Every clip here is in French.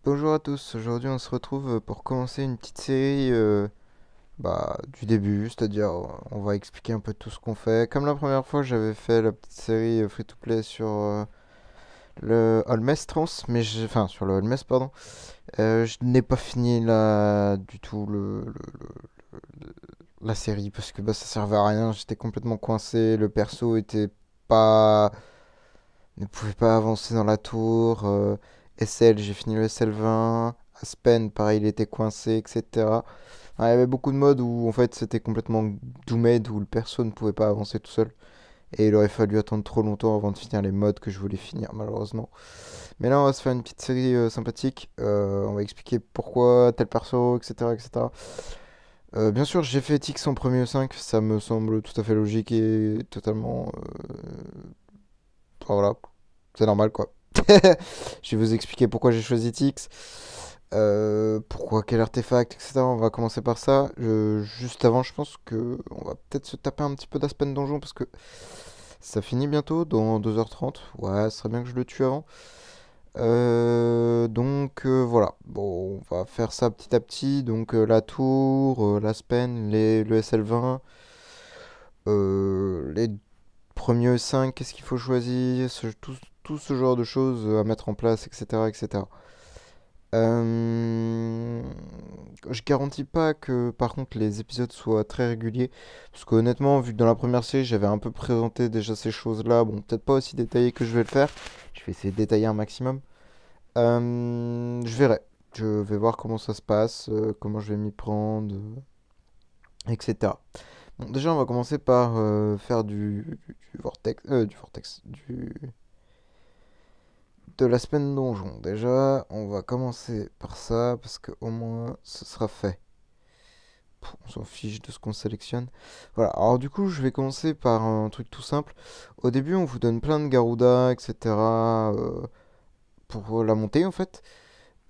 Bonjour à tous, aujourd'hui on se retrouve pour commencer une petite série du début, c'est-à-dire on va expliquer un peu tout ce qu'on fait. Comme la première fois j'avais fait la petite série free-to-play sur le Holmès Trans, enfin sur le Holmès pardon. Je n'ai pas fini là du tout la série parce que ça servait à rien, j'étais complètement coincé, le perso était pas... ne pouvait pas avancer dans la tour. SL, j'ai fini le SL20. Aspen, pareil, il était coincé, etc. Il y avait beaucoup de modes où en fait c'était complètement doomed, où le perso ne pouvait pas avancer tout seul. Et il aurait fallu attendre trop longtemps avant de finir les modes que je voulais finir, malheureusement. Mais là, on va se faire une petite série sympathique. On va expliquer pourquoi tel perso, etc. etc. Bien sûr, j'ai fait Tix en premier e 5, ça me semble tout à fait logique et totalement. Enfin, voilà, c'est normal quoi. Je vais vous expliquer pourquoi j'ai choisi Tix, pourquoi quel artefact, etc. On va commencer par ça. Juste avant, je pense que on va peut-être se taper un petit peu d'Aspen Donjon parce que ça finit bientôt, dans 2h30. Ouais, ce serait bien que je le tue avant. Voilà. Bon, on va faire ça petit à petit. Donc la tour, l'Aspen, le SL20, les premiers E5, qu'est-ce qu'il faut choisir, tout ce genre de choses à mettre en place, etc. etc. Euh, je garantis pas que par contre les épisodes soient très réguliers, parce qu'honnêtement, vu que dans la première série j'avais un peu présenté déjà ces choses-là, bon, peut-être pas aussi détaillé que je vais le faire, je vais essayer de détailler un maximum. Je verrai, je vais voir comment ça se passe, comment je vais m'y prendre, etc. Bon, déjà, on va commencer par faire du vortex, de la semaine donjon. Déjà, on va commencer par ça parce que au moins ce sera fait. On s'en fiche de ce qu'on sélectionne. Voilà, alors du coup, je vais commencer par un truc tout simple. Au début, on vous donne plein de Garuda, etc. Pour la montée en fait.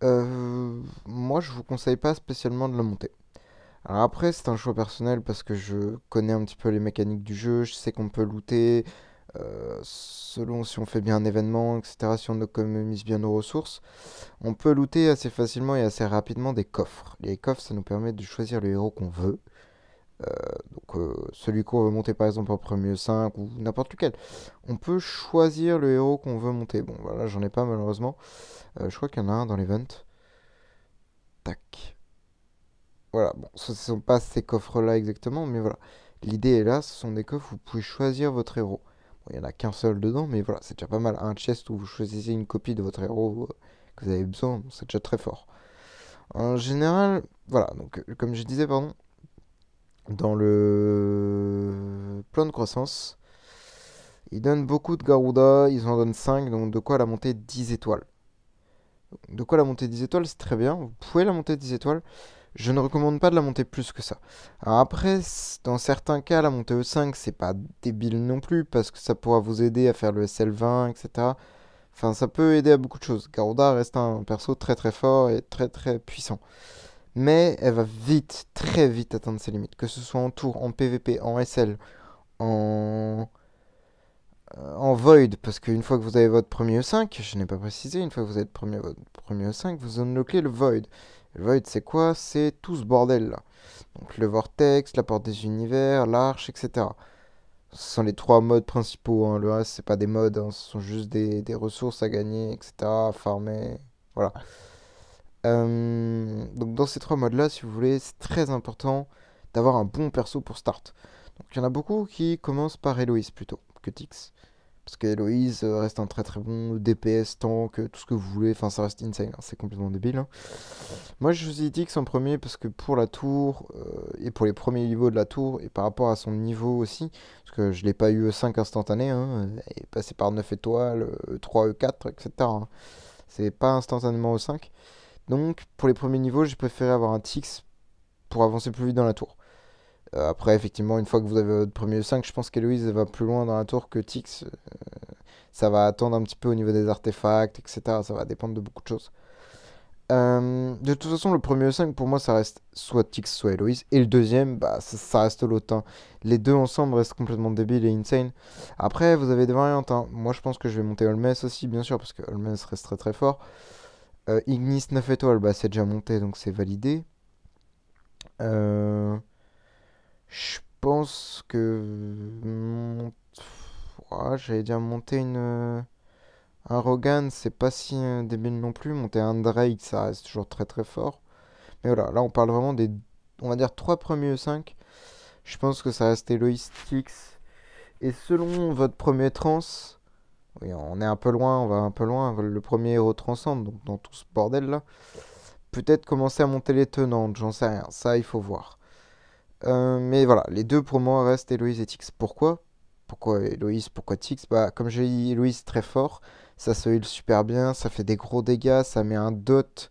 Moi, je vous conseille pas spécialement de la monter. Alors après, c'est un choix personnel parce que je connais un petit peu les mécaniques du jeu, je sais qu'on peut looter selon si on fait bien un événement, etc., si on économise bien nos ressources. On peut looter assez facilement et assez rapidement des coffres. Les coffres, ça nous permet de choisir le héros qu'on veut. Celui qu'on veut monter par exemple en premier 5 ou n'importe lequel. On peut choisir le héros qu'on veut monter. Bon, voilà, j'en ai pas malheureusement. Je crois qu'il y en a un dans l'event. Tac. Voilà, bon, ce ne sont pas ces coffres-là exactement, mais voilà. L'idée est là, ce sont des coffres où vous pouvez choisir votre héros. Bon, il n'y en a qu'un seul dedans, mais voilà, c'est déjà pas mal. Un chest où vous choisissez une copie de votre héros que vous avez besoin, bon, c'est déjà très fort. En général, voilà, donc comme je disais, pardon, dans le plan de croissance, ils donnent beaucoup de Garuda, ils en donnent 5, donc de quoi la monter 10 étoiles. De quoi la monter 10 étoiles, c'est très bien, vous pouvez la monter 10 étoiles. Je ne recommande pas de la monter plus que ça. Alors après, dans certains cas, la montée E5, c'est pas débile non plus, parce que ça pourra vous aider à faire le SL20, etc. Enfin, ça peut aider à beaucoup de choses. Garuda reste un perso très très fort et très très puissant. Mais elle va vite, très vite atteindre ses limites. Que ce soit en tour, en PvP, en SL, en, en Void, parce qu'une fois que vous avez votre premier E5, je n'ai pas précisé, une fois que vous avez votre premier E5, vous unlockez le Void. Le Void, c'est quoi? C'est tout ce bordel là. Donc le Vortex, la Porte des Univers, l'Arche, etc. Ce sont les trois modes principaux, hein. Le reste, c'est pas des modes, hein. Ce sont juste des ressources à gagner, etc. À farmer. Voilà. Donc dans ces trois modes-là, si vous voulez, c'est très important d'avoir un bon perso pour start. Donc il y en a beaucoup qui commencent par Héloïse plutôt que Tix. Parce que Héloïse reste un très très bon DPS, tank, tout ce que vous voulez. Enfin, ça reste insane, hein. C'est complètement débile, hein. Moi, je choisis Tix en premier parce que pour la tour, et pour les premiers niveaux de la tour, et par rapport à son niveau aussi, parce que je l'ai pas eu 5 instantané, hein, elle est passé par 9 étoiles, 3 E4, etc., hein. C'est pas instantanément au 5. Donc, pour les premiers niveaux, j'ai préféré avoir un Tix pour avancer plus vite dans la tour. Après, effectivement, une fois que vous avez votre premier E5, je pense qu'Héloïse va plus loin dans la tour que Tix. Ça va attendre un petit peu au niveau des artefacts, etc. Ça va dépendre de beaucoup de choses. De toute façon, le premier E5 pour moi ça reste soit Tix, soit Héloïse. Et le deuxième, ça reste l'autre, hein. Les deux ensemble restent complètement débiles et insane. Après, vous avez des variantes, hein. Moi je pense que je vais monter Holmès aussi, bien sûr, parce que Holmès reste très très fort. Ignis 9 étoiles, bah c'est déjà monté, donc c'est validé. Euh, je pense que... ouah, j'allais dire monter un Rogan, c'est pas si débile non plus. Monter un Drake, ça reste toujours très très fort. Mais voilà, là on parle vraiment des, on va dire, trois premiers E5. Je pense que ça reste Eloïse Tix. Et selon votre premier trans, oui, on est un peu loin, on va un peu loin, le premier héros transcende, donc dans tout ce bordel là. Peut-être commencer à monter les tenantes, j'en sais rien, ça il faut voir. Mais voilà, les deux pour moi restent Héloïse et Tix. Pourquoi? Pourquoi Héloïse, pourquoi Tix? Bah, comme j'ai dit, Héloïse très fort, ça se heal super bien, ça fait des gros dégâts, ça met un dot,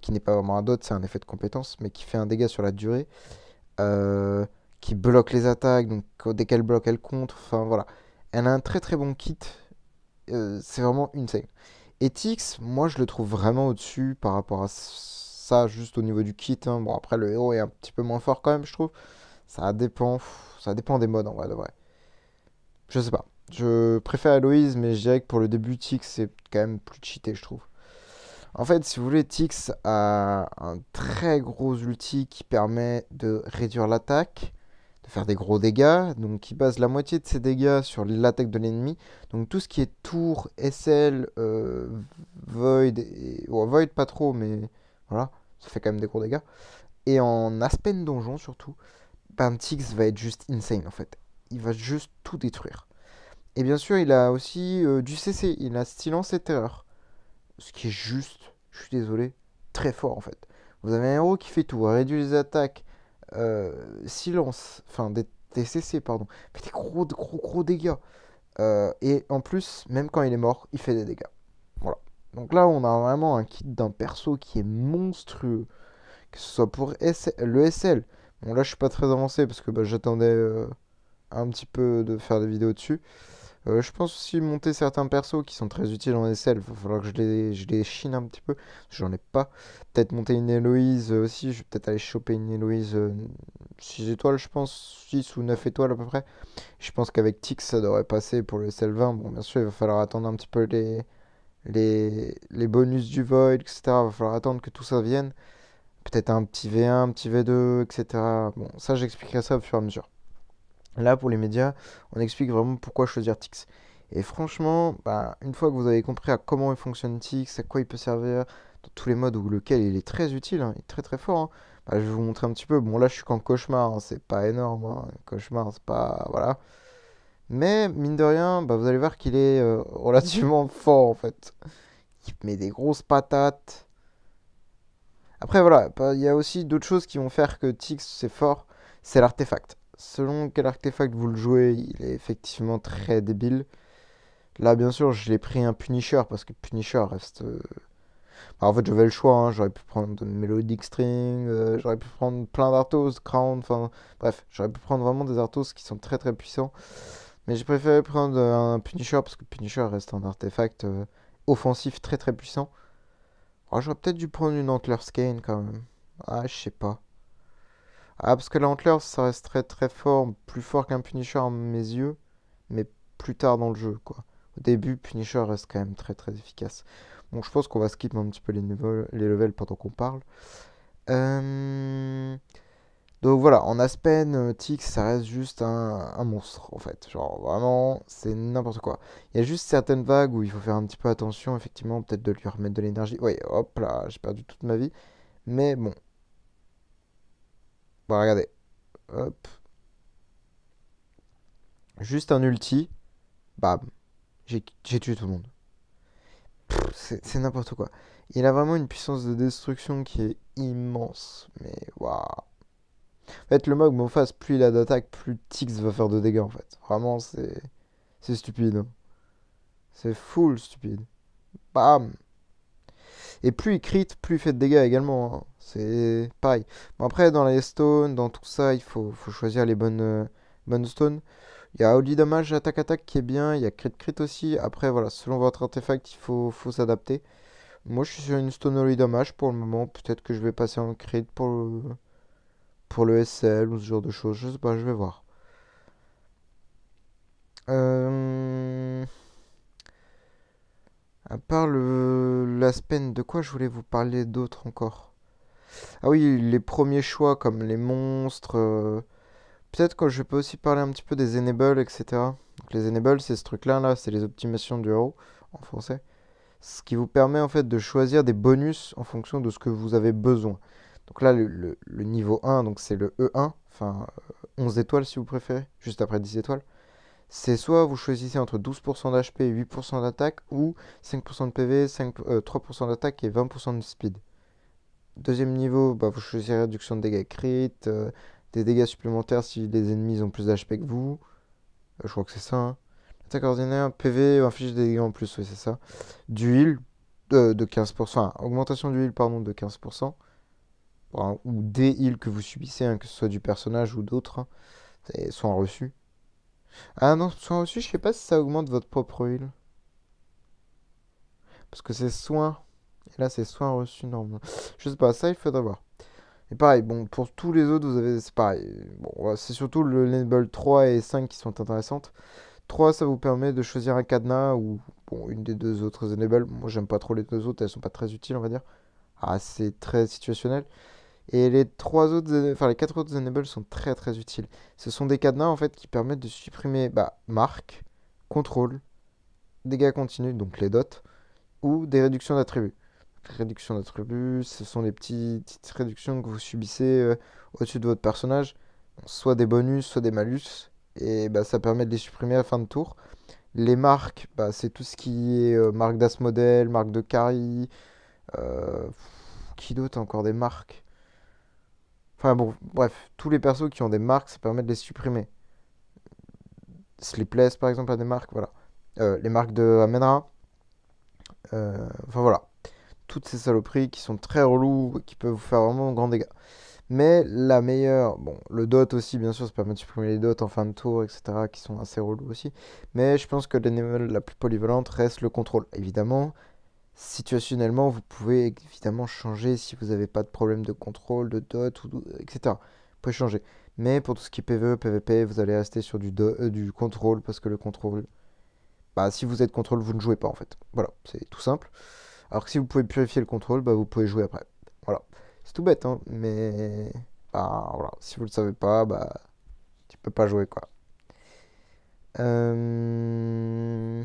qui n'est pas vraiment un dot, c'est un effet de compétence, mais qui fait un dégât sur la durée, euh, qui bloque les attaques, donc dès qu'elle bloque, elle contre, enfin voilà. Elle a un très très bon kit, c'est vraiment insane. Et Tix, moi je le trouve vraiment au-dessus par rapport à ça, juste au niveau du kit, hein. Bon, après le héros est un petit peu moins fort quand même, je trouve. Ça dépend des modes en vrai de vrai. Je sais pas. Je préfère Héloïse, mais je dirais que pour le début, Tix c'est quand même plus cheaté, je trouve. En fait, si vous voulez, Tix a un très gros ulti qui permet de réduire l'attaque, de faire des gros dégâts, donc qui base la moitié de ses dégâts sur l'attaque de l'ennemi. Donc tout ce qui est tour, SL, Void, Void pas trop, mais voilà, ça fait quand même des gros dégâts. Et en Aspen Donjon surtout, Pantix va être juste insane en fait. Il va juste tout détruire. Et bien sûr, il a aussi du CC, il a Silence et Terreur. Ce qui est juste, je suis désolé, très fort en fait. Vous avez un héros qui fait tout, réduit les attaques, silence, enfin des CC, pardon, fait des gros dégâts. Et en plus, même quand il est mort, il fait des dégâts. Voilà. Donc là, on a vraiment un kit d'un perso qui est monstrueux, que ce soit pour le SL. Bon, là, je suis pas très avancé parce que bah, j'attendais un petit peu de faire des vidéos dessus. Je pense aussi monter certains persos qui sont très utiles en SL. Il va falloir que je les chine un petit peu. J'en ai pas. Peut-être monter une Héloïse aussi. Je vais peut-être aller choper une Héloïse 6 étoiles, je pense. 6 ou 9 étoiles à peu près. Je pense qu'avec Tix, ça devrait passer pour le SL20. Bon, bien sûr, il va falloir attendre un petit peu les bonus du Void, etc. Il va falloir attendre que tout ça vienne. Peut-être un petit V1, un petit V2, etc. Bon, ça, j'expliquerai ça au fur et à mesure. Là, pour les médias, on explique vraiment pourquoi choisir Tix. Et franchement, bah, une fois que vous avez compris à comment il fonctionne Tix, à quoi il peut servir, dans tous les modes où lequel il est très utile, hein, il est très très fort, hein, bah, je vais vous montrer un petit peu. Bon, là, je suis qu'en cauchemar, hein, c'est pas énorme, hein, cauchemar, c'est pas. Voilà. Mais, mine de rien, bah, vous allez voir qu'il est relativement fort, en fait. Il met des grosses patates. Après, voilà, bah, il y a aussi d'autres choses qui vont faire que Tix, c'est fort, c'est l'artefact. Selon quel artefact vous le jouez, il est effectivement très débile. Là, bien sûr, je l'ai pris un Punisher parce que Punisher reste. Bah, en fait, j'avais le choix, hein. J'aurais pu prendre une Melodic String, j'aurais pu prendre plein d'Arthos, Crown, enfin. Bref, j'aurais pu prendre vraiment des Arthos qui sont très très puissants. Mais j'ai préféré prendre un Punisher parce que Punisher reste un artefact offensif très très puissant. Alors, j'aurais peut-être dû prendre une Antler Skein quand même. Ah, je sais pas. Ah, parce que l'Antler, ça reste très très fort, plus fort qu'un Punisher à mes yeux, mais plus tard dans le jeu, quoi. Au début, Punisher reste quand même très très efficace. Bon, je pense qu'on va skip un petit peu les levels pendant qu'on parle. Euh, Donc voilà, en Aspen, Tix, ça reste juste un monstre, en fait. Genre, vraiment, c'est n'importe quoi. Il y a juste certaines vagues où il faut faire un petit peu attention, effectivement, peut-être de lui remettre de l'énergie. Oui, hop là, j'ai perdu toute ma vie. Mais bon, bah regardez. Hop. Juste un ulti, bam, j'ai tué tout le monde. C'est n'importe quoi. Il a vraiment une puissance de destruction qui est immense. Mais waouh. En fait, le Mog Monphas, plus il a d'attaque, plus Tix va faire de dégâts en fait. Vraiment, c'est stupide, hein. C'est full stupide. Bam. Et plus il crit, plus il fait de dégâts également, hein. C'est pareil. Bon, après, dans les stones, dans tout ça, faut choisir les bonnes stones. Il y a Holy Damage, attaque-attaque qui est bien. Il y a crit-crit aussi. Après, voilà, selon votre artefact, faut s'adapter. Moi, je suis sur une Stone Holy Damage pour le moment. Peut-être que je vais passer en crit pour le SL ou ce genre de choses. Je sais pas, je vais voir. Euh, À part la spin, de quoi je voulais vous parler d'autre encore? Ah oui, les premiers choix comme les monstres. Peut-être que je peux aussi parler un petit peu des enables, etc. Donc les enables, c'est ce truc-là, là, c'est les optimisations du héros en français. Ce qui vous permet en fait de choisir des bonus en fonction de ce que vous avez besoin. Donc là, le niveau 1, donc c'est le E1, enfin 11 étoiles si vous préférez, juste après 10 étoiles. C'est soit vous choisissez entre 12% d'HP et 8% d'attaque, ou 5% de PV, 3% d'attaque et 20% de speed. Deuxième niveau, bah, vous choisissez réduction de dégâts crit, des dégâts supplémentaires si les ennemis ont plus d'HP que vous. Je crois que c'est ça, hein. Attaque ordinaire, PV, inflige des dégâts en plus, oui c'est ça. Du heal de 15%, enfin, augmentation du heal pardon, de 15%. Ou des heals que vous subissez, hein, que ce soit du personnage ou d'autres, hein, soins reçus. Ah non, soins reçus, je sais pas si ça augmente votre propre heal. Parce que c'est soins. Et là, c'est soins reçus normalement. Je sais pas, ça, il faudra voir. Et pareil, bon, pour tous les autres, vous avez. C'est pareil. Bon, ouais, c'est surtout le level 3 et 5 qui sont intéressantes. 3, ça vous permet de choisir un cadenas ou bon, une des deux autres enables. Moi, j'aime pas trop les deux autres, elles sont pas très utiles, on va dire. Ah, c'est très situationnel. Et les trois autres, enfin les quatre autres enables sont très très utiles. Ce sont des cadenas en fait qui permettent de supprimer bah, marque, contrôle, dégâts continus, donc les dots, ou des réductions d'attributs. Réduction d'attributs, ce sont les petites réductions que vous subissez au-dessus de votre personnage, soit des bonus, soit des malus, et bah, ça permet de les supprimer à la fin de tour. Les marques, bah, c'est tout ce qui est marque d'Asmodel, marque de Carry, euh, qui d'autre a encore des marques? Enfin bon, bref, tous les persos qui ont des marques, ça permet de les supprimer. Sleepless par exemple a des marques, voilà. Les marques de Amenra, enfin voilà. Toutes ces saloperies qui sont très reloues, qui peuvent vous faire vraiment grand dégâts. Mais la meilleure, bon, le dot aussi, bien sûr, ça permet de supprimer les dots en fin de tour, etc., qui sont assez relous aussi. Mais je pense que l'animal la plus polyvalente reste le contrôle. Évidemment, situationnellement, vous pouvez évidemment changer si vous n'avez pas de problème de contrôle, de dot, etc. Vous pouvez changer. Mais pour tout ce qui est PvE, PvP, vous allez rester sur du contrôle parce que le contrôle, bah, si vous êtes contrôle, vous ne jouez pas en fait. Voilà, c'est tout simple. Alors que si vous pouvez purifier le contrôle, bah, vous pouvez jouer après. Voilà. C'est tout bête, hein, mais bah, voilà. Si vous le savez pas, bah, tu peux pas jouer quoi. Euh,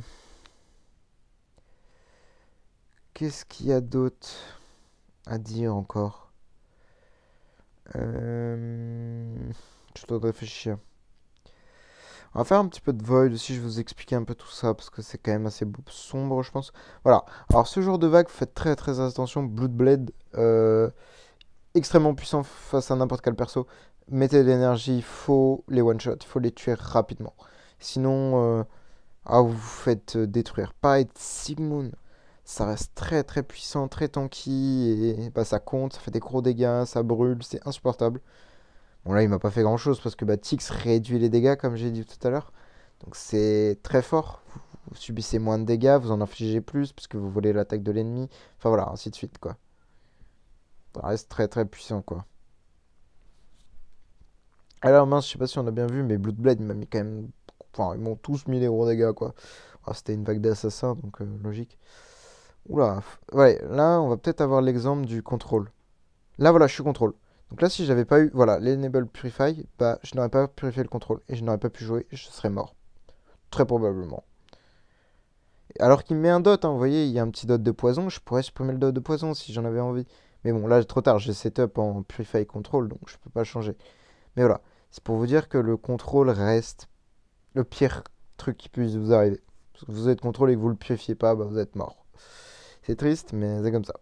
Qu'est-ce qu'il y a d'autre à dire encore? Euh, Je dois réfléchir. On va faire un petit peu de Void aussi, je vais vous expliquer un peu tout ça parce que c'est quand même assez sombre, je pense. Voilà. Alors, ce genre de vague, faites très très attention. Bloodblade, extrêmement puissant face à n'importe quel perso. Mettez de l'énergie, il faut les one-shot, il faut les tuer rapidement. Sinon, vous vous faites détruire. Pareil, Sigmund, ça reste très très puissant, très tanky, et bah, ça compte, ça fait des gros dégâts, ça brûle, c'est insupportable. Bon là, il m'a pas fait grand-chose parce que bah, Tix réduit les dégâts, comme j'ai dit tout à l'heure. Donc c'est très fort. Vous subissez moins de dégâts, vous en infligez plus parce que vous volez l'attaque de l'ennemi. Enfin voilà, ainsi de suite quoi. Ça reste très très puissant quoi. Alors mince, je sais pas si on a bien vu, mais Bloodblade il m'a mis quand même. Enfin, ils m'ont tous mis des gros dégâts quoi. Ah, c'était une vague d'assassins, donc logique. Oula, ouais, là on va peut-être avoir l'exemple du contrôle. Là voilà, je suis contrôle. Donc là, si j'avais pas eu, voilà, l'Enable Purify, bah je n'aurais pas purifié le contrôle et je n'aurais pas pu jouer et je serais mort. Très probablement. Alors qu'il me met un dot, hein, vous voyez, il y a un petit dot de poison, je pourrais supprimer le dot de poison si j'en avais envie. Mais bon, là, trop tard, j'ai setup en Purify Control, donc je peux pas changer. Mais voilà, c'est pour vous dire que le contrôle reste le pire truc qui puisse vous arriver. Parce que vous êtes contrôle et que vous le purifiez pas, bah, vous êtes mort. C'est triste, mais c'est comme ça.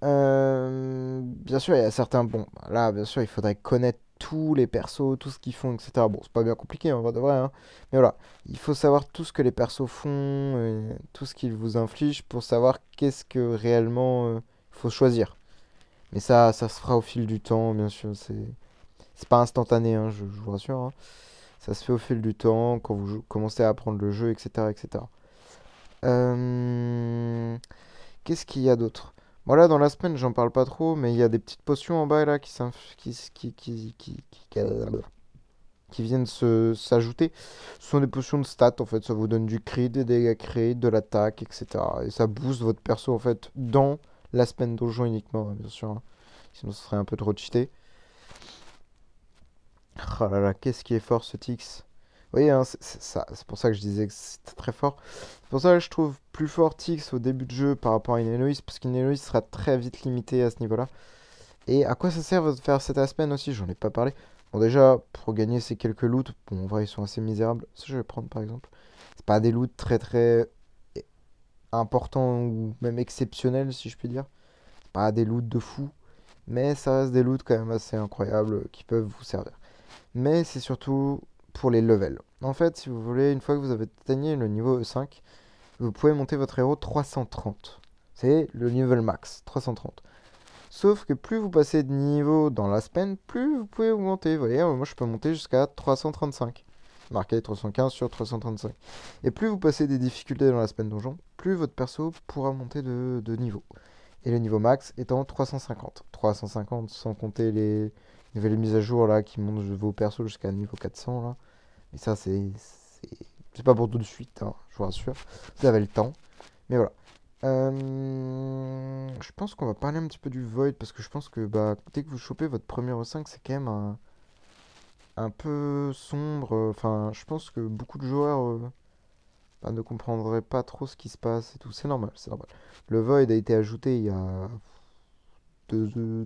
Bien sûr, il y a certains. Bon, là, bien sûr, il faudrait connaître tous les persos, tout ce qu'ils font, etc. Bon, c'est pas bien compliqué, en vrai de vrai, hein. Mais voilà, il faut savoir tout ce que les persos font, tout ce qu'ils vous infligent pour savoir qu'est-ce que réellement il faut choisir. Mais ça se fera au fil du temps, bien sûr. C'est pas instantané, hein, je vous rassure, hein. Ça se fait au fil du temps, quand vous commencez à apprendre le jeu, etc., etc. Euh, Qu'est-ce qu'il y a d'autre? Bon là dans la semaine j'en parle pas trop, mais il y a des petites potions en bas là qui qui viennent s'ajouter. Ce sont des potions de stats en fait, ça vous donne du crit, des dégâts crit, de l'attaque, etc. Et ça booste votre perso en fait dans l'aspect donjon uniquement, hein, bien sûr, hein. Sinon ce serait un peu trop cheaté. Oh là là, qu'est-ce qui est fort ce Tix. Vous voyez, hein, c'est pour ça que je disais que c'était très fort. C'est pour ça que je trouve plus fort Tix au début de jeu par rapport à une Héloïse, parce qu'une Héloïse sera très vite limitée à ce niveau-là. Et à quoi ça sert de faire cet Aspen aussi? J'en ai pas parlé. Bon, déjà, pour gagner ces quelques loots, bon, en vrai, ils sont assez misérables. Ça, je vais prendre par exemple. C'est pas des loots très très importants ou même exceptionnels, si je puis dire. C'est pas des loots de fou. Mais ça reste des loots quand même assez incroyables qui peuvent vous servir. Mais c'est surtout pour les levels. En fait, si vous voulez, une fois que vous avez atteigné le niveau E5, vous pouvez monter votre héros 330. C'est le level max, 330. Sauf que plus vous passez de niveau dans la semaine, plus vous pouvez augmenter. Vous voyez, moi je peux monter jusqu'à 335. Marqué 315 sur 335. Et plus vous passez des difficultés dans la semaine donjon, plus votre perso pourra monter de niveau. Et le niveau max étant 350. 350 sans compter les nouvelles mises à jour là qui montent vos persos jusqu'à niveau 400 là. Mais ça c'est pas pour tout de suite, hein, je vous rassure. Vous avez le temps. Mais voilà. Je pense qu'on va parler un petit peu du Void parce que je pense que bah, dès que vous chopez votre premier E5, c'est quand même un peu sombre. Enfin, je pense que beaucoup de joueurs bah, ne comprendraient pas trop ce qui se passe et tout. C'est normal, c'est normal. Le Void a été ajouté il y a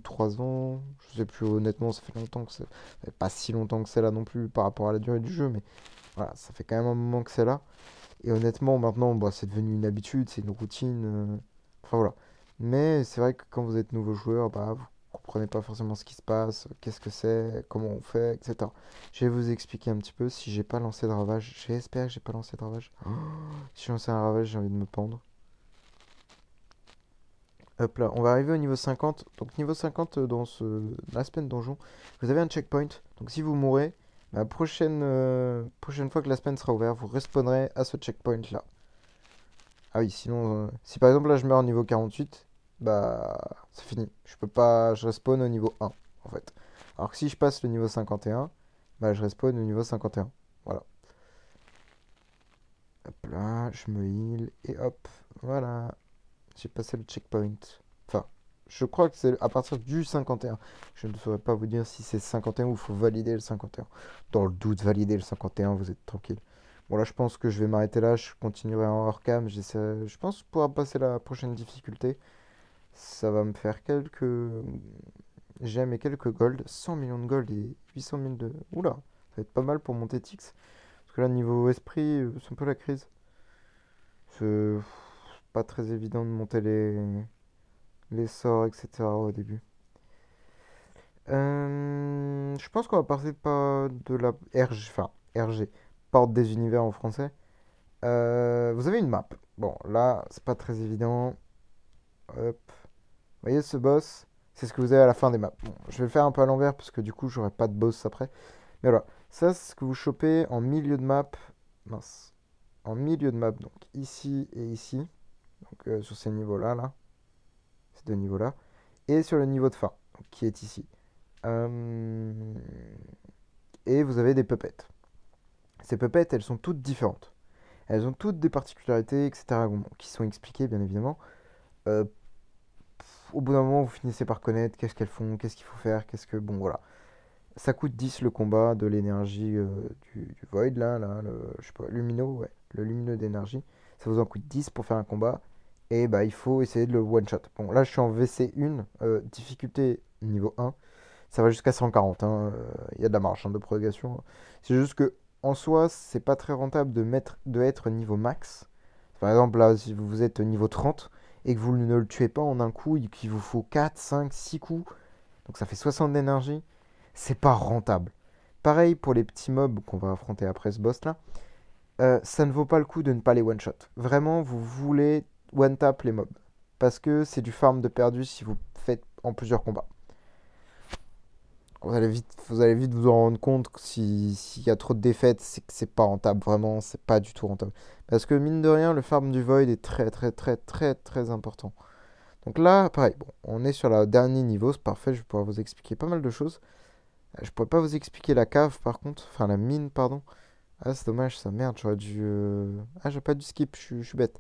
3 ans. Je sais plus, honnêtement, ça fait longtemps que c'est. Ça fait pas si longtemps que c'est là non plus par rapport à la durée du jeu, mais voilà, ça fait quand même un moment que c'est là. Et honnêtement, maintenant, bah, c'est devenu une habitude, c'est une routine. Enfin voilà. Mais c'est vrai que quand vous êtes nouveau joueur, bah, vous comprenez pas forcément ce qui se passe, qu'est-ce que c'est, comment on fait, etc. Je vais vous expliquer un petit peu si j'ai pas lancé de ravage. J'espère que j'ai pas lancé de ravage. Oh, si j'ai lancé un ravage, j'ai envie de me pendre. Hop là, on va arriver au niveau 50. Donc niveau 50 dans l'aspect de donjon, vous avez un checkpoint. Donc si vous mourrez, la prochaine fois que la semaine sera ouverte, vous respawnerez à ce checkpoint là. Ah oui, sinon, si par exemple là je meurs au niveau 48, bah c'est fini. Je peux pas, je respawn au niveau 1 en fait. Alors que si je passe le niveau 51, bah je respawn au niveau 51. Voilà. Hop là, je me heal et hop, voilà. J'ai passé le checkpoint. Enfin, je crois que c'est à partir du 51. Je ne saurais pas vous dire si c'est 51 ou il faut valider le 51. Dans le doute, valider le 51, vous êtes tranquille. Bon là, je pense que je vais m'arrêter là. Je continuerai en hors cam. Je pense pouvoir passer la prochaine difficulté. Ça va me faire quelques gemmes et quelques gold. 100 millions de gold et 800 000 de... Oula, ça va être pas mal pour monter Tix. Parce que là, niveau esprit, c'est un peu la crise. C'est pas très évident de monter les sorts, etc. au début. Je pense qu'on va passer par de la RG, enfin RG, Porte des Univers en français. Vous avez une map. Bon, là, c'est pas très évident. Hop. Vous voyez ce boss? C'est ce que vous avez à la fin des maps. Bon, je vais le faire un peu à l'envers parce que du coup, j'aurai pas de boss après. Mais voilà, ça, c'est ce que vous chopez en milieu de map. Mince. En milieu de map, donc ici et ici. Donc sur ces niveaux-là, là. Ces deux niveaux-là. Et sur le niveau de fin, donc, qui est ici. Euh, Et vous avez des puppets. Ces puppets, elles sont toutes différentes. Elles ont toutes des particularités, etc. bon, qui sont expliquées, bien évidemment. Euh, Au bout d'un moment, vous finissez par connaître qu'est-ce qu'elles font, qu'est-ce qu'il faut faire, qu'est-ce que... Bon, voilà. Ça coûte 10 le combat de l'énergie du Void, là, je sais pas, Lumino, ouais. Le Lumineux d'énergie. Ça vous en coûte 10 pour faire un combat. Et bah, il faut essayer de le one-shot. Bon, là, je suis en VC1, difficulté niveau 1. Ça va jusqu'à 140, hein. Il y a de la marge, hein, de progression. C'est juste que en soi, c'est pas très rentable de être niveau max. Par exemple, là, si vous êtes niveau 30 et que vous ne le tuez pas en un coup et qu'il vous faut 4, 5, 6 coups, donc ça fait 60 d'énergie, c'est pas rentable. Pareil pour les petits mobs qu'on va affronter après ce boss là, ça ne vaut pas le coup de ne pas les one-shot. Vraiment, vous voulez one-tap les mobs. Parce que c'est du farm de perdu si vous faites en plusieurs combats. Vous allez vite vous en rendre compte que s'il y a trop de défaites, c'est que c'est pas rentable. Vraiment, c'est pas du tout rentable. Parce que mine de rien, le farm du Void est très très très très très important. Donc là, pareil, bon, on est sur le dernier niveau, c'est parfait, je vais pouvoir vous expliquer pas mal de choses. Je pourrais pas vous expliquer la cave par contre, enfin la mine, pardon. Ah, c'est dommage, ça, merde, j'aurais dû. Ah, j'ai pas dû skip, je suis bête.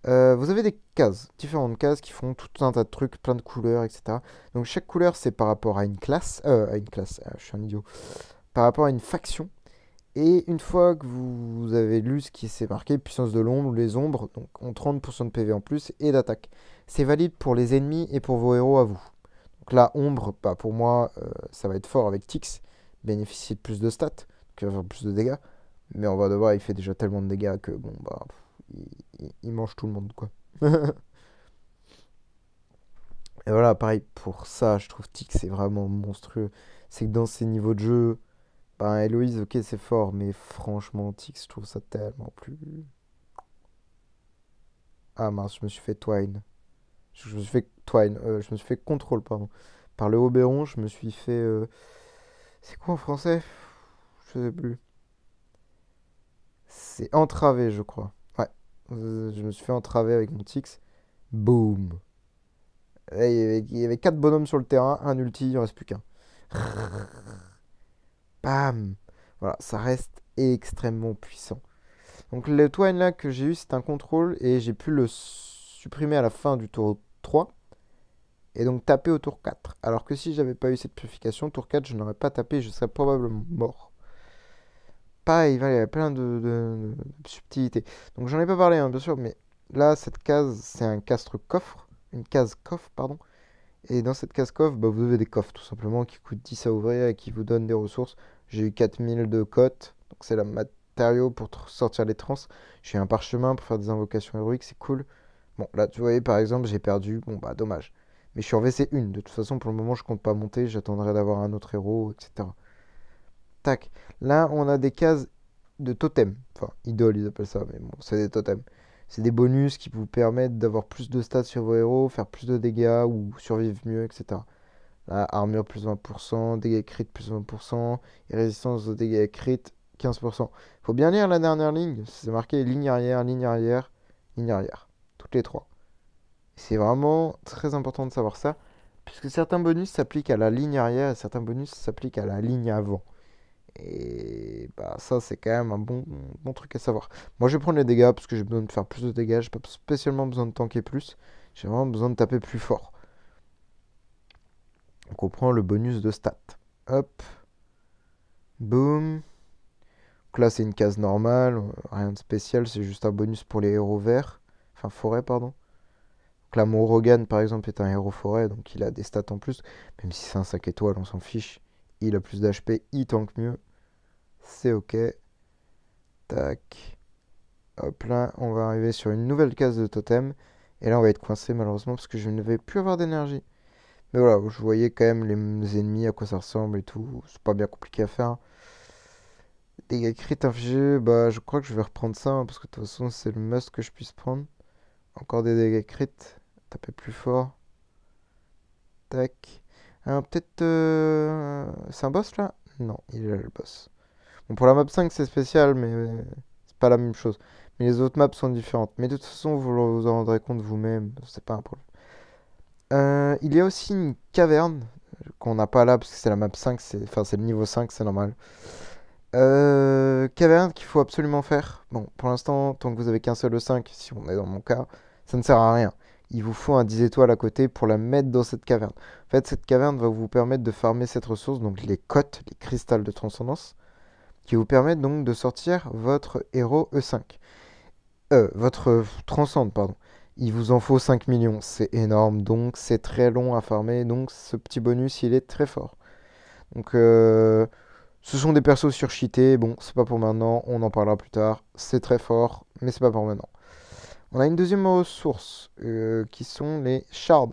Vous avez des cases, différentes cases qui font tout un tas de trucs, plein de couleurs, etc. Donc chaque couleur, c'est par rapport à une classe. À une classe, je suis un idiot. Par rapport à une faction. Et une fois que vous avez lu ce qui s'est marqué, puissance de l'ombre, les ombres, donc ont 30% de PV en plus et d'attaque. C'est valide pour les ennemis et pour vos héros à vous. Donc là, ombre, bah, pour moi, ça va être fort avec Tix, bénéficier de plus de stats, donc il va faire plus de dégâts. Mais on va devoir, il fait déjà tellement de dégâts que bon, bah, il mange tout le monde, quoi. Et voilà, pareil, pour ça, je trouve Tix c'est vraiment monstrueux. C'est que dans ces niveaux de jeu, bah, Héloïse, ok, c'est fort, mais franchement, Tix, je trouve ça tellement plus. Ah mince, je me suis fait Twine. Je me suis fait Twine, je me suis fait contrôle, pardon. Par le Oberon, je me suis fait. C'est quoi en français? Je sais plus. C'est entravé, je crois. Ouais. Je me suis fait entraver avec mon Tix. Boum. Et il y avait 4 bonhommes sur le terrain, un ulti, il en reste plus qu'un. Bam. Voilà, ça reste extrêmement puissant. Donc le Twine là que j'ai eu, c'est un contrôle et j'ai pu le supprimer à la fin du tour 3 et donc taper au tour 4. Alors que si j'avais pas eu cette purification, tour 4, je n'aurais pas tapé, je serais probablement mort. Pareil, il y a plein de subtilités. Donc j'en ai pas parlé, hein, bien sûr, mais là, cette case, c'est un castre coffre. Une case coffre, pardon. Et dans cette case coffre, bah, vous avez des coffres, tout simplement, qui coûtent 10 à ouvrir et qui vous donnent des ressources. J'ai eu 4000 de cotes, donc c'est le matériau pour sortir les trans. J'ai un parchemin pour faire des invocations héroïques, c'est cool. Bon, là, tu voyez, par exemple, j'ai perdu. Bon, bah, dommage. Mais je suis en VC1. De toute façon, pour le moment, je compte pas monter. J'attendrai d'avoir un autre héros, etc. Tac. Là, on a des cases de totems. Enfin, idoles, ils appellent ça. Mais bon, c'est des totems. C'est des bonus qui vous permettent d'avoir plus de stats sur vos héros, faire plus de dégâts ou survivre mieux, etc. Là, armure plus 20%, dégâts crit plus 20%, et résistance aux dégâts crit 15%. Faut bien lire la dernière ligne. C'est marqué ligne arrière, ligne arrière, ligne arrière. Toutes les trois. C'est vraiment très important de savoir ça, puisque certains bonus s'appliquent à la ligne arrière et certains bonus s'appliquent à la ligne avant. Et bah ça c'est quand même un bon truc à savoir. Moi je vais prendre les dégâts parce que j'ai besoin de faire plus de dégâts, j'ai pas spécialement besoin de tanker plus, j'ai vraiment besoin de taper plus fort. Donc on prend le bonus de stats. Hop, boum. Donc là c'est une case normale, rien de spécial, c'est juste un bonus pour les héros verts, enfin forêt pardon. Donc là mon Rogan par exemple est un héros forêt, donc il a des stats en plus, même si c'est un 5 étoiles on s'en fiche. Il a plus d'HP, il tank mieux, c'est ok. Tac. Hop là, on va arriver sur une nouvelle case de totem. Et là, on va être coincé malheureusement parce que je ne vais plus avoir d'énergie. Mais voilà, je voyais quand même les ennemis, à quoi ça ressemble et tout. C'est pas bien compliqué à faire. Dégâts crit infligés, bah je crois que je vais reprendre ça hein, parce que de toute façon, c'est le must que je puisse prendre. Encore des dégâts crit. Taper plus fort. Tac. Alors peut-être. C'est un boss là? Non, il est là le boss. Bon, pour la map 5, c'est spécial, mais c'est pas la même chose. Mais les autres maps sont différentes. Mais de toute façon, vous en rendrez compte vous-même, c'est pas un problème. Il y a aussi une caverne qu'on n'a pas là parce que c'est la map 5, enfin c'est le niveau 5, c'est normal. Caverne qu'il faut absolument faire. Bon, pour l'instant, tant que vous avez qu'un seul E5, si on est dans mon cas, ça ne sert à rien. Il vous faut un 10 étoiles à côté pour la mettre dans cette caverne. En fait, cette caverne va vous permettre de farmer cette ressource, donc les cotes, les cristals de transcendance qui vous permettent donc de sortir votre héros E5. Votre transcende, pardon. Il vous en faut 5 millions, c'est énorme, donc c'est très long à farmer, donc ce petit bonus, il est très fort. Donc, ce sont des persos surcheatés, bon, c'est pas pour maintenant, on en parlera plus tard, c'est très fort, mais c'est pas pour maintenant. On a une deuxième ressource, qui sont les shards,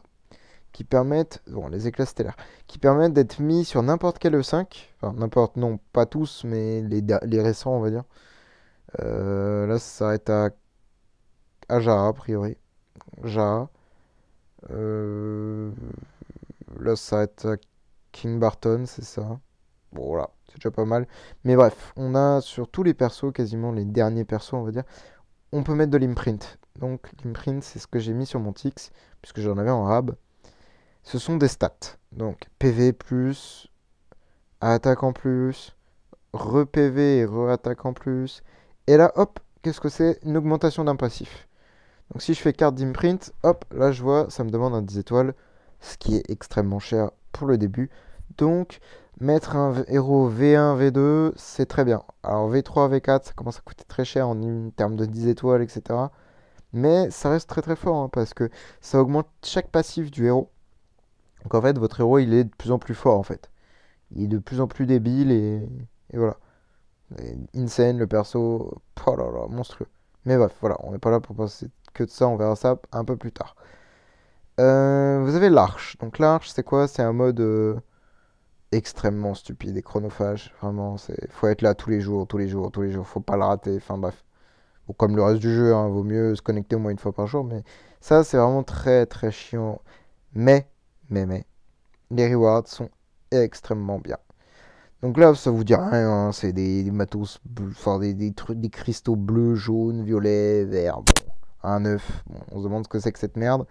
qui permettent, bon, les éclats stellaires, qui permettent d'être mis sur n'importe quel E5, enfin n'importe, non, pas tous, mais les récents, on va dire. Là, ça s'arrête à Jara, a priori. Jara. Euh, Là, ça s'arrête à King Barton, c'est ça. Bon, voilà, c'est déjà pas mal. Mais bref, on a sur tous les persos, quasiment les derniers persos, on va dire, on peut mettre de l'imprint. Donc, l'imprint, c'est ce que j'ai mis sur mon Tix, puisque j'en avais en rab. Ce sont des stats. Donc, PV plus attaque en plus, re-PV et re-attaque en plus. Et là, hop, qu'est-ce que c'est? Une augmentation d'un passif. Donc si je fais carte d'imprint, hop, là je vois, ça me demande un 10 étoiles, ce qui est extrêmement cher pour le début. Donc, mettre un héros V1, V2, c'est très bien. Alors V3, V4, ça commence à coûter très cher en termes de 10 étoiles, etc. Mais ça reste très très fort, hein, parce que ça augmente chaque passif du héros. Donc en fait, votre héros, il est de plus en plus fort, en fait. Il est de plus en plus débile et voilà. Et insane, le perso, oh là là, monstrueux. Mais bref, voilà, on n'est pas là pour passer que de ça, on verra ça un peu plus tard. Vous avez l'arche. Donc l'arche, c'est quoi? C'est un mode extrêmement stupide et chronophage. Vraiment, c'est faut être là tous les jours, tous les jours, tous les jours. Faut pas le rater. Enfin bref. Ou comme le reste du jeu, hein, vaut mieux se connecter au moins une fois par jour. Mais ça, c'est vraiment très très chiant. Mais, mais, les rewards sont extrêmement bien. Donc là, ça vous dit rien, hein, c'est des matos, enfin des trucs, des cristaux bleus, jaunes, violets, verts. Bon, un œuf. Bon, on se demande ce que c'est que cette merde.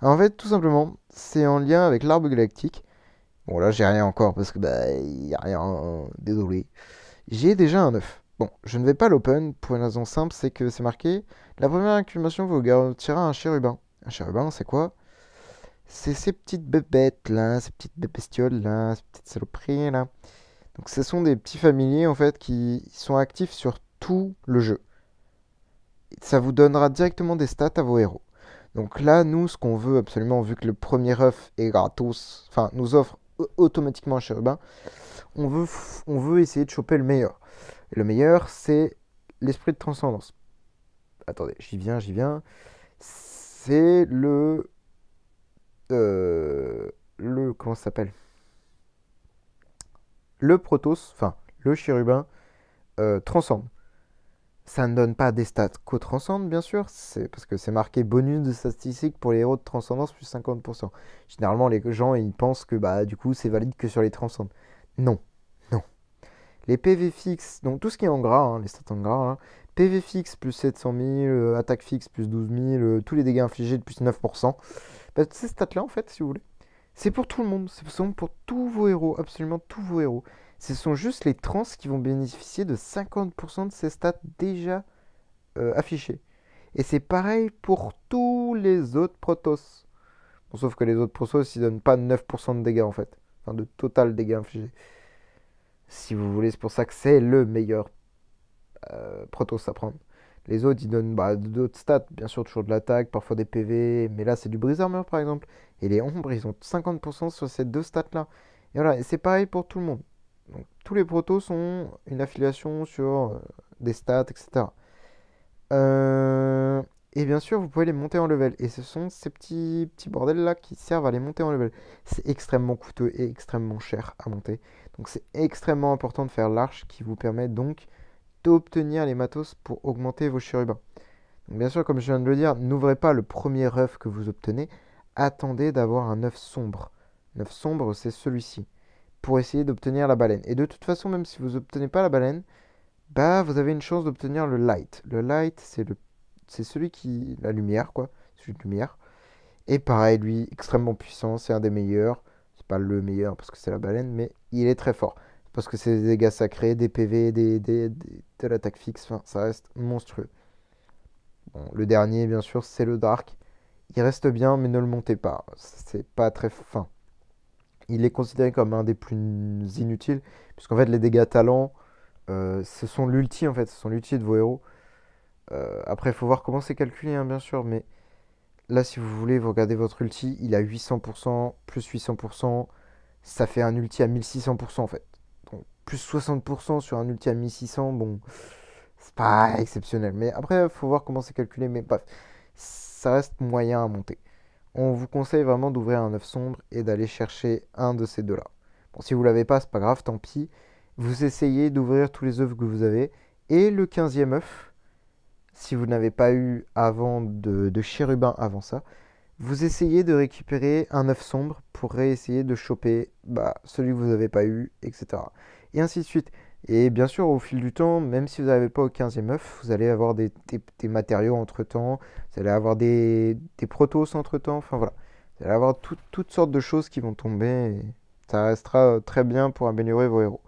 En fait, tout simplement, c'est en lien avec l'arbre galactique. Bon, là, j'ai rien encore parce que bah, il y a rien, hein, désolé. J'ai déjà un œuf. Bon, je ne vais pas l'open pour une raison simple, c'est que c'est marqué. La première incubation vous garantira un chérubin. Un chérubin, c'est quoi? C'est ces petites bébêtes là, ces petites bestioles là, ces petites saloperies là. Donc, ce sont des petits familiers en fait qui sont actifs sur tout le jeu. Ça vous donnera directement des stats à vos héros. Donc là, nous, ce qu'on veut absolument, vu que le premier œuf est gratos, enfin, nous offre automatiquement un chérubin, on veut essayer de choper le meilleur. Et le meilleur, c'est l'esprit de transcendance. Attendez, j'y viens, j'y viens. C'est comment ça s'appelle? Le Protoss, enfin, le chérubin transcende. Ça ne donne pas des stats qu'au transcende, bien sûr, c'est parce que c'est marqué bonus de statistiques pour les héros de transcendance plus 50%. Généralement, les gens ils pensent que bah du coup c'est valide que sur les transcendes. Non, non. Les PV fixes, donc tout ce qui est en gras, hein, les stats en gras, hein, PV fixe plus 700 000, attaque fixe plus 12 000, tous les dégâts infligés de plus 9%. Bah, ces stats-là, en fait, si vous voulez, c'est pour tout le monde. Ce sont pour tous vos héros, absolument tous vos héros. Ce sont juste les trans qui vont bénéficier de 50% de ces stats déjà affichés. Et c'est pareil pour tous les autres Protoss. Bon, sauf que les autres Protoss, ils donnent pas 9% de dégâts en fait. Enfin, de total dégâts infligés. Si vous voulez, c'est pour ça que c'est le meilleur Protoss à prendre. Les autres, ils donnent bah, d'autres stats, bien sûr, toujours de l'attaque, parfois des PV, mais là, c'est du brise armure par exemple. Et les ombres, ils ont 50% sur ces deux stats-là. Et voilà, et c'est pareil pour tout le monde. Donc, tous les protos ont une affiliation sur des stats, etc. Euh, Et bien sûr, vous pouvez les monter en level. Et ce sont ces petits bordels-là qui servent à les monter en level. C'est extrêmement coûteux et extrêmement cher à monter. Donc c'est extrêmement important de faire l'arche qui vous permet donc d'obtenir les matos pour augmenter vos chérubins. Donc bien sûr, comme je viens de le dire, n'ouvrez pas le premier œuf que vous obtenez. Attendez d'avoir un œuf sombre. L'œuf sombre, c'est celui-ci. Pour essayer d'obtenir la baleine. Et de toute façon, même si vous n'obtenez pas la baleine, bah vous avez une chance d'obtenir le light. Le light, c'est celui qui... La lumière, quoi. Celui de lumière. Et pareil, lui, extrêmement puissant. C'est un des meilleurs. C'est pas le meilleur parce que c'est la baleine, mais il est très fort. Parce que c'est des dégâts sacrés, des PV, de l'attaque fixe. Enfin, ça reste monstrueux. Bon, le dernier, bien sûr, c'est le Dark. Il reste bien, mais ne le montez pas. C'est pas très fin. Il est considéré comme un des plus inutiles. Puisqu'en fait, les dégâts talents, ce sont l'ulti, en fait. Ce sont l'ulti de vos héros. Après, il faut voir comment c'est calculé, hein, bien sûr. Mais là, si vous voulez, vous regardez votre ulti, il a 800%, plus 800%, ça fait un ulti à 1600% en fait. Donc, plus 60% sur un ulti à 1600, bon, c'est pas exceptionnel. Mais après, il faut voir comment c'est calculé. Mais bref, ça reste moyen à monter. On vous conseille vraiment d'ouvrir un œuf sombre et d'aller chercher un de ces deux-là. Bon, si vous l'avez pas, c'est pas grave, tant pis. Vous essayez d'ouvrir tous les œufs que vous avez. Et le 15e œuf, si vous n'avez pas eu avant de chérubin avant ça, vous essayez de récupérer un œuf sombre pour réessayer de choper bah, celui que vous n'avez pas eu, etc. Et ainsi de suite. Et bien sûr, au fil du temps, même si vous n'avez pas au 15e œuf, vous allez avoir des matériaux entre-temps, vous allez avoir des protos entre-temps, enfin voilà. Vous allez avoir toutes sortes de choses qui vont tomber. Et ça restera très bien pour améliorer vos héros.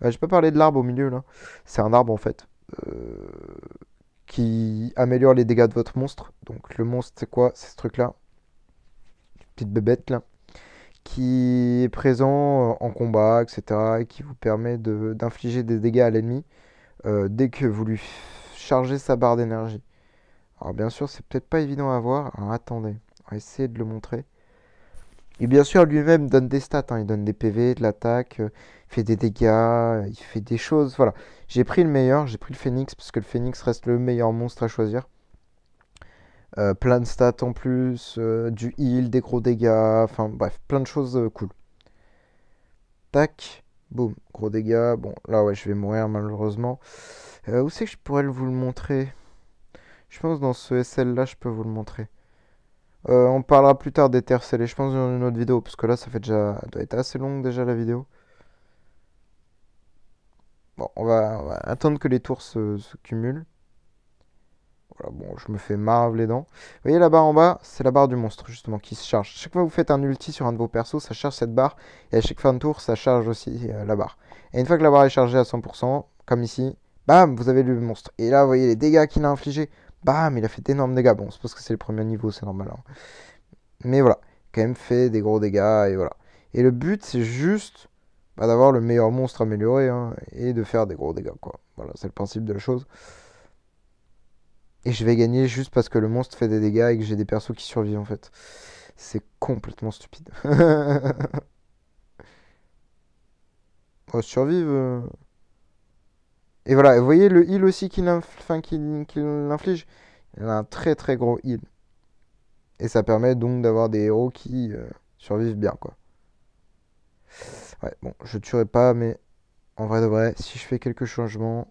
J'ai pas parlé de l'arbre au milieu là. C'est un arbre en fait euh, qui améliore les dégâts de votre monstre. Donc le monstre c'est quoi? C'est ce truc là, petite bébête là, qui est présent en combat, etc. et qui vous permet d'infliger des dégâts à l'ennemi dès que vous lui chargez sa barre d'énergie. Alors bien sûr c'est peut-être pas évident à voir. Alors, attendez, on va essayer de le montrer. Et bien sûr, lui-même donne des stats, hein. Il donne des PV, de l'attaque, il fait des dégâts, il fait des choses. Voilà. J'ai pris le meilleur, j'ai pris le Phoenix, parce que le Phoenix reste le meilleur monstre à choisir. Plein de stats en plus, du heal, des gros dégâts, enfin bref, plein de choses cool. Tac, boum, gros dégâts. Bon, là ouais, je vais mourir malheureusement. Où c'est que je pourrais vous le montrer? Je pense dans ce SL là, je peux vous le montrer. On parlera plus tard des terres scellées, je pense, dans une autre vidéo, parce que là, ça fait déjà, doit être assez longue déjà la vidéo. Bon, on va attendre que les tours se cumulent. Voilà, bon, je me fais marave les dents. Vous voyez la barre en bas, c'est la barre du monstre, justement, qui se charge. Chaque fois que vous faites un ulti sur un de vos persos, ça charge cette barre, et à chaque fin de tour, ça charge aussi la barre. Et une fois que la barre est chargée à 100%, comme ici, bam, vous avez le monstre. Et là, vous voyez les dégâts qu'il a infligés. Bam, il a fait d'énormes dégâts. Bon, c'est parce que c'est le premier niveau, c'est normal, hein. Mais voilà, quand même fait des gros dégâts et voilà. Et le but, c'est juste d'avoir le meilleur monstre amélioré hein, et de faire des gros dégâts, quoi. Voilà, c'est le principe de la chose. Et je vais gagner juste parce que le monstre fait des dégâts et que j'ai des persos qui survivent en fait. C'est complètement stupide. Oh, survivre. Et voilà, vous voyez le heal aussi qu'il inflige. Il a un très très gros heal. Et ça permet donc d'avoir des héros qui survivent bien, quoi. Ouais, bon, je tuerai pas, mais en vrai de vrai, si je fais quelques changements,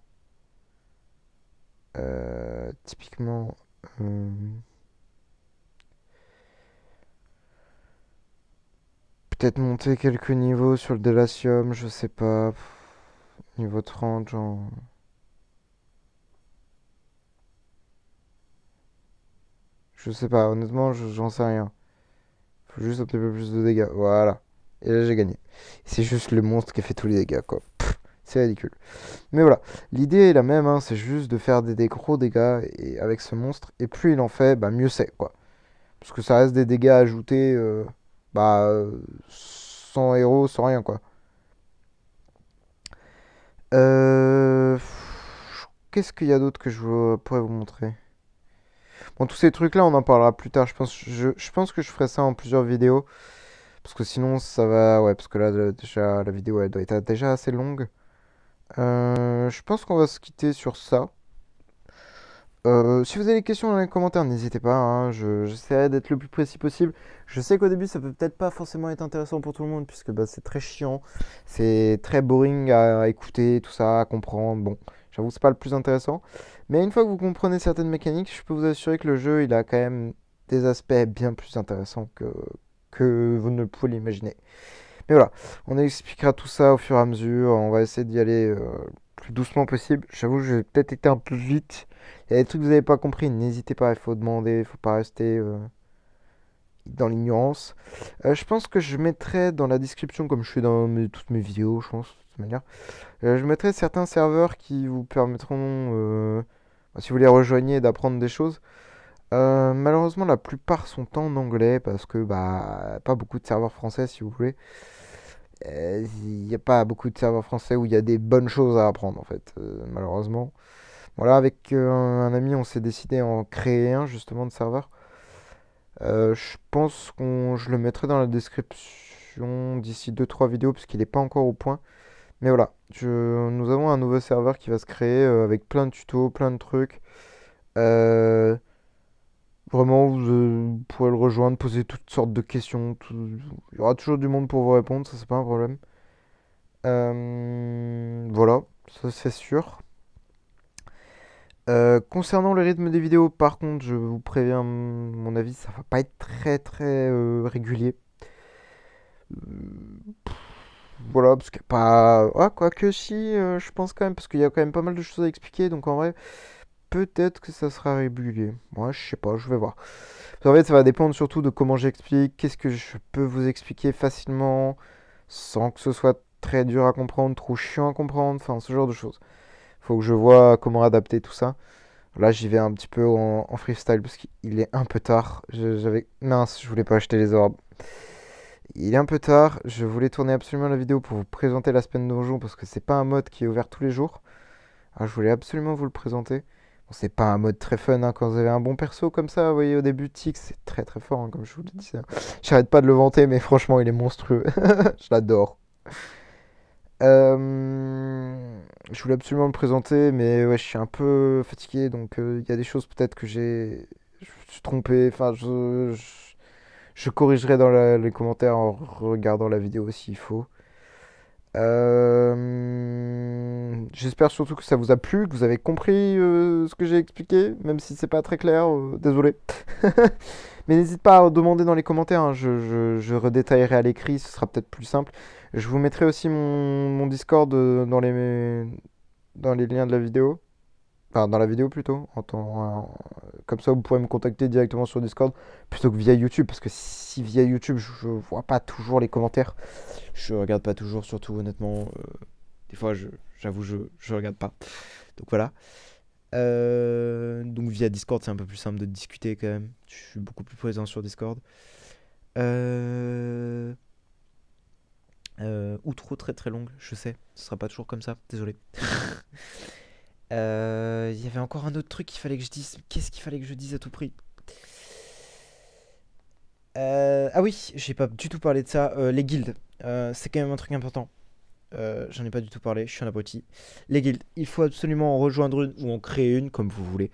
typiquement, euh, peut-être monter quelques niveaux sur le Delacium, je sais pas, niveau 30, genre, je sais pas, honnêtement, j'en sais rien. Faut juste un petit peu plus de dégâts, voilà. Et là, j'ai gagné. C'est juste le monstre qui a fait tous les dégâts, quoi. C'est ridicule. Mais voilà, l'idée est la même, hein, c'est juste de faire des gros dégâts et avec ce monstre. Et plus il en fait, bah, mieux c'est, quoi. Parce que ça reste des dégâts ajoutés, bah, sans héros, sans rien, quoi. Euh... Qu'est-ce qu'il y a d'autre que pourrais vous montrer? Bon, tous ces trucs-là, on en parlera plus tard. Je pense que je ferai ça en plusieurs vidéos. Parce que sinon, ça va... Ouais, parce que là, déjà, la vidéo, elle doit être déjà assez longue. Je pense qu'on va se quitter sur ça. Si vous avez des questions dans les commentaires, n'hésitez pas, hein, j'essaierai d'être le plus précis possible. Je sais qu'au début, ça peut peut-être pas forcément être intéressant pour tout le monde, puisque bah, c'est très chiant, c'est très boring à écouter, tout ça, à comprendre. Bon, j'avoue, c'est pas le plus intéressant. Mais une fois que vous comprenez certaines mécaniques, je peux vous assurer que le jeu, il a quand même des aspects bien plus intéressants que vous ne le pouvez l'imaginer. Mais voilà, on expliquera tout ça au fur et à mesure, on va essayer d'y aller le plus doucement possible. J'avoue, j'ai peut-être été un peu vite. Il y a des trucs que vous n'avez pas compris, n'hésitez pas, il faut demander, il faut pas rester dans l'ignorance. Je pense que je mettrai dans la description, comme je fais dans toutes mes vidéos, je pense, de toute manière, je mettrai certains serveurs qui vous permettront, si vous les rejoignez, d'apprendre des choses. Malheureusement, la plupart sont en anglais parce que bah pas beaucoup de serveurs français, si vous voulez. Il n'y a pas beaucoup de serveurs français où il y a des bonnes choses à apprendre en fait, malheureusement. Voilà, avec un ami, on s'est décidé à en créer un justement de serveur. Je pense je le mettrai dans la description d'ici deux trois vidéos parce qu'il n'est pas encore au point. Mais voilà, nous avons un nouveau serveur qui va se créer avec plein de tutos, plein de trucs. Euh, Vraiment, vous pourrez le rejoindre, poser toutes sortes de questions. Il y aura toujours du monde pour vous répondre, ça c'est pas un problème. Voilà, ça c'est sûr. Concernant le rythme des vidéos, par contre, je vous préviens, mon avis, ça va pas être très très régulier. Euh, voilà, parce qu'il n'y a pas. Ah, quoique si, je pense quand même, parce qu'il y a quand même pas mal de choses à expliquer, donc en vrai, peut-être que ça sera régulier. Moi, je sais pas, je vais voir. En fait, ça va dépendre surtout de comment j'explique, qu'est-ce que je peux vous expliquer facilement. sans que ce soit très dur à comprendre, trop chiant à comprendre, enfin ce genre de choses. Faut que je vois comment adapter tout ça. Là, j'y vais un petit peu en freestyle parce qu'il est un peu tard. Mince, je voulais pas acheter les orbes. Il est un peu tard. Je voulais tourner absolument la vidéo pour vous présenter la semaine donjon parce que c'est pas un mode qui est ouvert tous les jours. Alors, je voulais absolument vous le présenter. Bon, c'est pas un mode très fun hein, quand vous avez un bon perso comme ça. Vous voyez, au début, Tix, c'est très très fort, hein, comme je vous le disais. J'arrête pas de le vanter, mais franchement, il est monstrueux. Je l'adore. Je voulais absolument le présenter, mais ouais, je suis un peu fatigué, donc il y a des choses peut-être que je me suis trompé. Enfin, je corrigerai dans les commentaires en regardant la vidéo s'il faut. J'espère surtout que ça vous a plu, que vous avez compris ce que j'ai expliqué, même si c'est pas très clair. Désolé. Mais n'hésite pas à demander dans les commentaires, hein, je redétaillerai à l'écrit, ce sera peut-être plus simple. Je vous mettrai aussi mon Discord dans les liens de la vidéo. Enfin, dans la vidéo plutôt. Comme ça, vous pourrez me contacter directement sur Discord plutôt que via YouTube. Parce que si via YouTube, je vois pas toujours les commentaires. Je regarde pas toujours, surtout honnêtement. Des fois, j'avoue, je regarde pas. Donc voilà. Donc via Discord, c'est un peu plus simple de discuter quand même. Je suis beaucoup plus présent sur Discord. Outro très très longue, je sais. Ce sera pas toujours comme ça, désolé. Il y avait encore un autre truc qu'il fallait que je dise. Qu'est-ce qu'il fallait que je dise à tout prix? Ah oui, j'ai pas du tout parlé de ça. Les guildes, c'est quand même un truc important. J'en ai pas du tout parlé, je suis un abruti. Les guildes, il faut absolument en rejoindre une ou en créer une, comme vous voulez.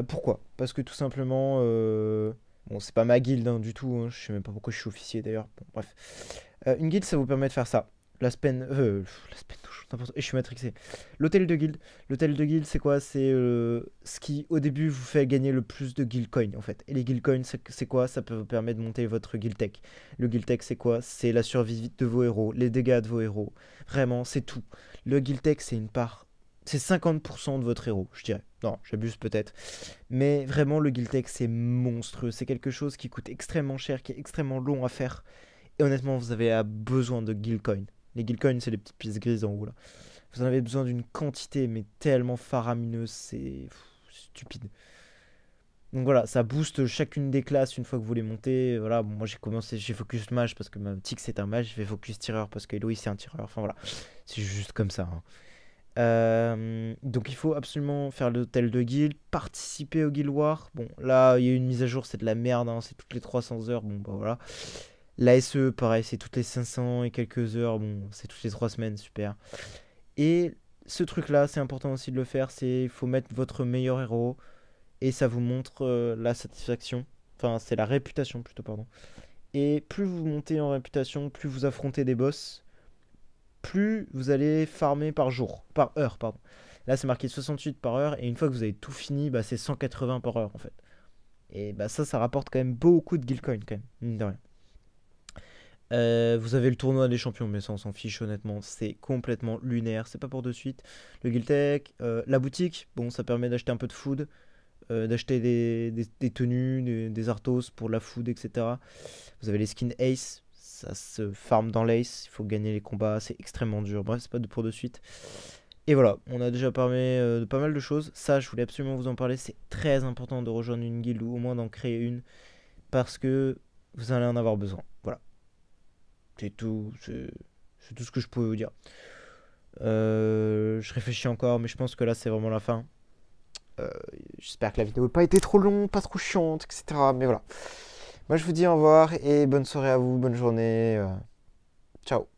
Pourquoi? Parce que tout simplement, bon, c'est pas ma guilde hein, du tout, hein, je sais même pas pourquoi je suis officier d'ailleurs. Bon, bref. Une guilde, ça vous permet de faire ça. La spen, n'importe quoi. Et je suis matrixé. L'hôtel de guilde. L'hôtel de guilde, c'est quoi? C'est ce qui, au début, vous fait gagner le plus de guild coins, en fait. Et les guild coins, c'est quoi? Ça peut vous permettre de monter votre guild tech. Le guild tech, c'est quoi? C'est la survie de vos héros, les dégâts de vos héros. Vraiment, c'est tout. Le guild tech, c'est une part. C'est 50% de votre héros, je dirais. Non, j'abuse peut-être. Mais vraiment, le guild tech, c'est monstrueux. C'est quelque chose qui coûte extrêmement cher, qui est extrêmement long à faire. Et honnêtement, vous avez besoin de guild coins. Les guild coins, c'est les petites pièces grises en haut là. Vous en avez besoin d'une quantité, mais tellement faramineuse, c'est stupide. Donc voilà, ça booste chacune des classes une fois que vous les montez. Voilà, bon, moi j'ai focus mage parce que ma Tix c'est un mage, j'ai fait focus tireur parce que Eloïse c'est un tireur. Enfin voilà, c'est juste comme ça, hein. Donc il faut absolument faire l'hôtel de guild, participer au guild war. Bon, là il y a eu une mise à jour, c'est de la merde, hein, c'est toutes les 300 heures. Bon, bah voilà. La SE, pareil, c'est toutes les 500 et quelques heures. Bon, c'est toutes les 3 semaines, super. Et ce truc-là, c'est important aussi de le faire. Il faut mettre votre meilleur héros. Et ça vous montre la satisfaction. Enfin, c'est la réputation plutôt, pardon. Et plus vous montez en réputation, plus vous affrontez des boss, plus vous allez farmer par jour. Par heure, pardon. Là, c'est marqué 68 par heure. Et une fois que vous avez tout fini, bah, c'est 180 par heure, en fait. Et bah, ça rapporte quand même beaucoup de guild coins, quand même. Mine de rien. Vous avez le tournoi des champions, mais ça on s'en fiche honnêtement, c'est complètement lunaire, c'est pas pour de suite. Le Guildtech, la boutique, bon ça permet d'acheter un peu de food, d'acheter des tenues, des artos pour la food, etc. Vous avez les skins Ace, ça se farm dans l'Ace, il faut gagner les combats, c'est extrêmement dur, bref c'est pas pour de suite. Et voilà, on a déjà parlé de pas mal de choses, ça je voulais absolument vous en parler, c'est très important de rejoindre une guilde ou au moins d'en créer une, parce que vous allez en avoir besoin, voilà. C'est tout, c'est tout ce que je pouvais vous dire. Je réfléchis encore, mais je pense que là c'est vraiment la fin. Euh, J'espère que la vidéo n'a pas été trop longue, pas trop chiante, etc. Mais voilà. Moi je vous dis au revoir et bonne soirée à vous, bonne journée. Ciao.